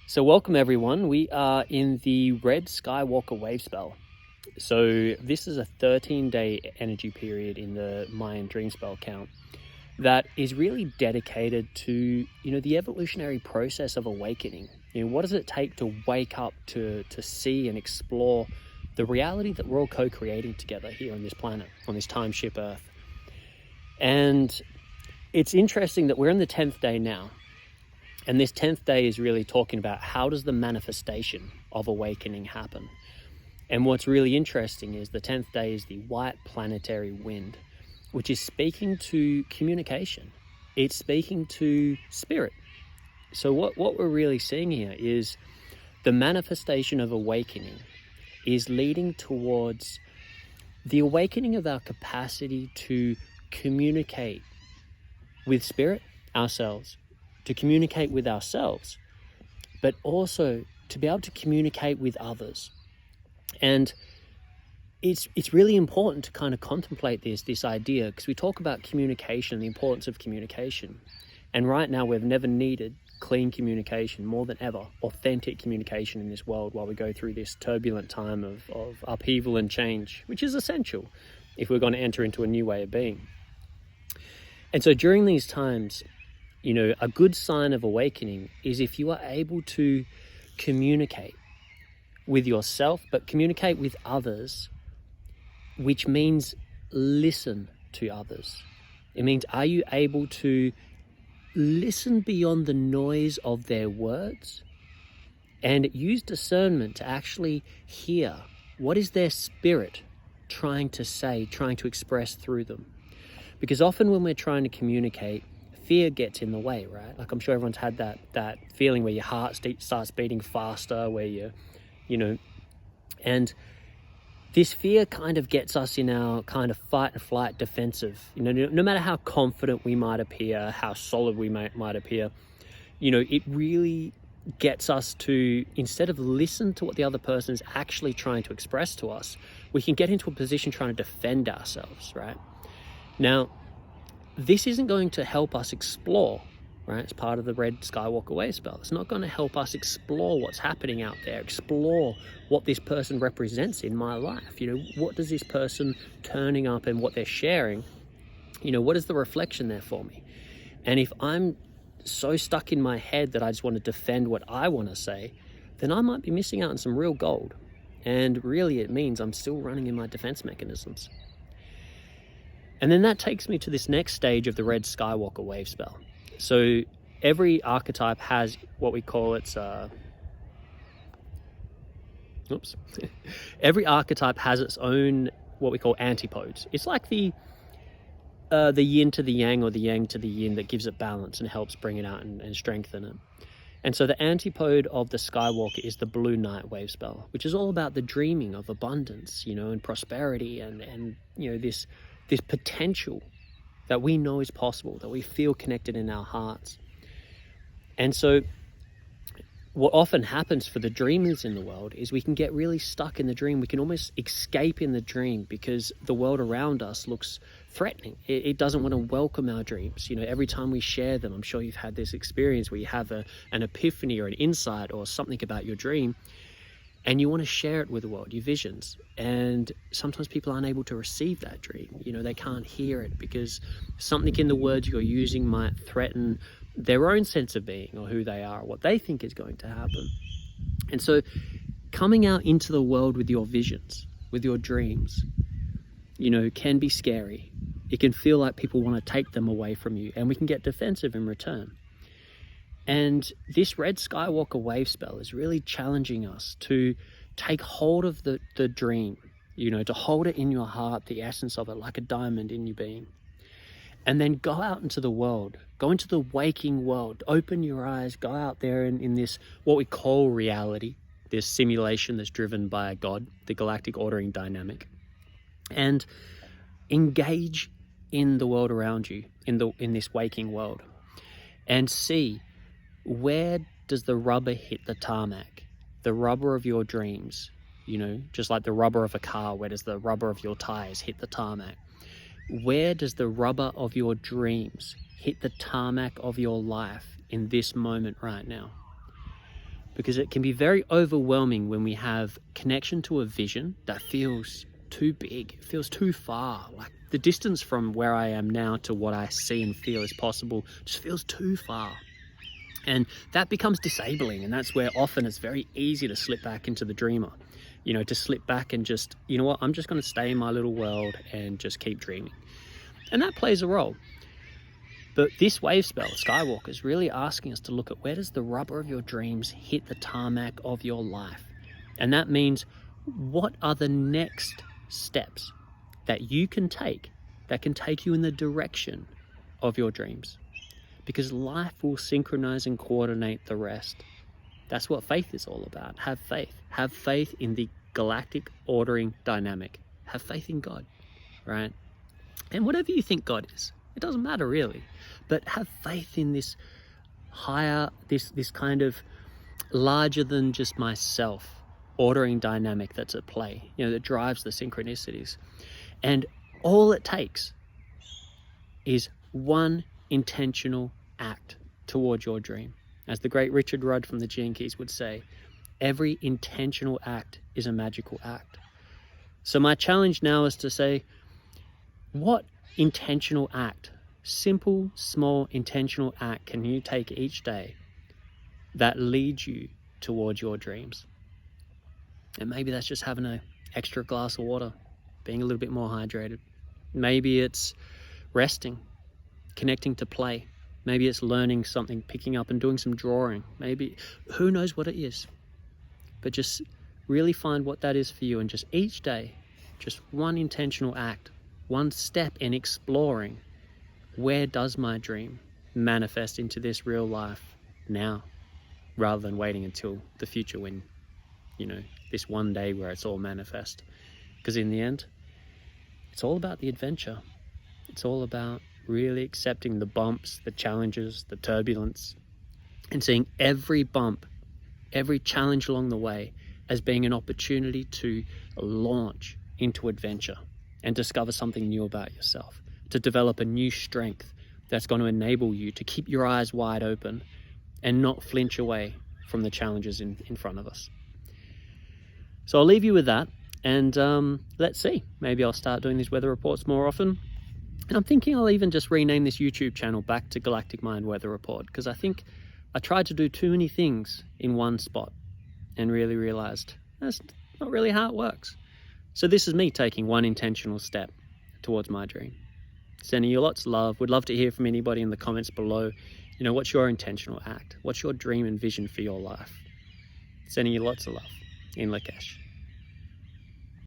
So welcome everyone, we are in the red Skywalker Wavespell. So this is a 13-day energy period in the Mayan dream spell count that is really dedicated to, the evolutionary process of awakening. What does it take to wake up to see and explore the reality that we're all co-creating together here on this planet, on this time ship Earth. And it's interesting that we're in the 10th day now. And this 10th day is really talking about how does the manifestation of awakening happen. And what's really interesting is the 10th day is the white planetary wind, which is speaking to communication. It's speaking to spirit. So what we're really seeing here is the manifestation of awakening is leading towards the awakening of our capacity to communicate with spirit, ourselves, to communicate with ourselves, but also to be able to communicate with others. And it's really important to kind of contemplate this idea, because we talk about communication, the importance of communication. And right now we've never needed clean communication more than ever, authentic communication in this world while we go through this turbulent time of upheaval and change, which is essential if we're going to enter into a new way of being. And so during these times, a good sign of awakening is if you are able to communicate with yourself, but communicate with others, which means listen to others. It means, are you able to listen beyond the noise of their words and use discernment to actually hear what is their spirit trying to say, trying to express through them? Because often when we're trying to communicate, fear gets in the way, right? Like I'm sure everyone's had that feeling where your heart starts beating faster, where and this fear kind of gets us in our kind of fight and flight defensive. No matter how confident we might appear, how solid we might appear, it really gets us to, instead of listen to what the other person is actually trying to express to us, we can get into a position trying to defend ourselves, right? Now, this isn't going to help us explore, right? It's part of the red Skywalker Wavespell. It's not going to help us explore what's happening out there, explore what this person represents in my life. What does this person turning up and what they're sharing, what is the reflection there for me? And if I'm so stuck in my head that I just want to defend what I want to say, then I might be missing out on some real gold. And really it means I'm still running in my defense mechanisms. And then that takes me to this next stage of the red Skywalker Wavespell. So every archetype has what we call every archetype has its own what we call antipodes. It's like the yin to the yang, or the yang to the yin, that gives it balance and helps bring it out and strengthen it. And so the antipode of the Skywalker is the blue night Wavespell, which is all about the dreaming of abundance, and prosperity and this potential that we know is possible, that we feel connected in our hearts. And so what often happens for the dreamers in the world is we can get really stuck in the dream. We can almost escape in the dream because the world around us looks threatening. It doesn't want to welcome our dreams. Every time we share them, I'm sure you've had this experience where you have an epiphany or an insight or something about your dream, and you want to share it with the world, your visions. And sometimes people aren't able to receive that dream. They can't hear it because something in the words you're using might threaten their own sense of being, or who they are, or what they think is going to happen. And so coming out into the world with your visions, with your dreams, can be scary. It can feel like people want to take them away from you, and we can get defensive in return. And this red Skywalker Wavespell is really challenging us to take hold of the dream, to hold it in your heart, the essence of it, like a diamond in your being. And then go out into the world, go into the waking world, open your eyes, go out there in this, what we call reality, this simulation that's driven by a God, the galactic ordering dynamic, and engage in the world around you, in this waking world, and see, where does the rubber hit the tarmac? The rubber of your dreams, just like the rubber of a car, where does the rubber of your tires hit the tarmac? Where does the rubber of your dreams hit the tarmac of your life in this moment right now? because it can be very overwhelming when we have connection to a vision that feels too big, it feels too far. Like the distance from where I am now to what I see and feel is possible just feels too far. And that becomes disabling, and that's where often it's very easy to slip back into the dreamer, to slip back and just, you know what, I'm just going to stay in my little world and just keep dreaming. And that plays a role. But this wave spell, Skywalker, is really asking us to look at where does the rubber of your dreams hit the tarmac of your life? And that means, what are the next steps that you can take that can take you in the direction of your dreams? Because life will synchronize and coordinate the rest. That's what faith is all about. Have faith. Have faith in the galactic ordering dynamic. Have faith in God, right? And whatever you think God is, it doesn't matter really. But have faith in this higher, this kind of larger than just myself ordering dynamic that's at play, that drives the synchronicities. And all it takes is one intentional act towards your dream. As the great Richard Rudd from the Gene Keys would say, every intentional act is a magical act. So my challenge now is to say, what intentional act, simple, small, intentional act can you take each day that leads you towards your dreams? And maybe that's just having an extra glass of water, being a little bit more hydrated. Maybe it's resting, connecting to play. Maybe it's learning something, picking up and doing some drawing. Maybe, who knows what it is. But just really find what that is for you, and just each day, just one intentional act, one step in exploring, where does my dream manifest into this real life now, rather than waiting until the future when, this one day where it's all manifest. Because in the end, it's all about the adventure. It's all about really accepting the bumps, the challenges, the turbulence, and seeing every bump, every challenge along the way as being an opportunity to launch into adventure and discover something new about yourself, to develop a new strength that's going to enable you to keep your eyes wide open and not flinch away from the challenges in front of us. So I'll leave you with that, and let's see. Maybe I'll start doing these weather reports more often. And I'm thinking I'll even just rename this YouTube channel back to Galactic Mind Weather Report, because I think I tried to do too many things in one spot and really realized that's not really how it works. So this is me taking one intentional step towards my dream. Sending you lots of love. Would love to hear from anybody in the comments below. What's your intentional act? What's your dream and vision for your life? Sending you lots of love. In Lakesh.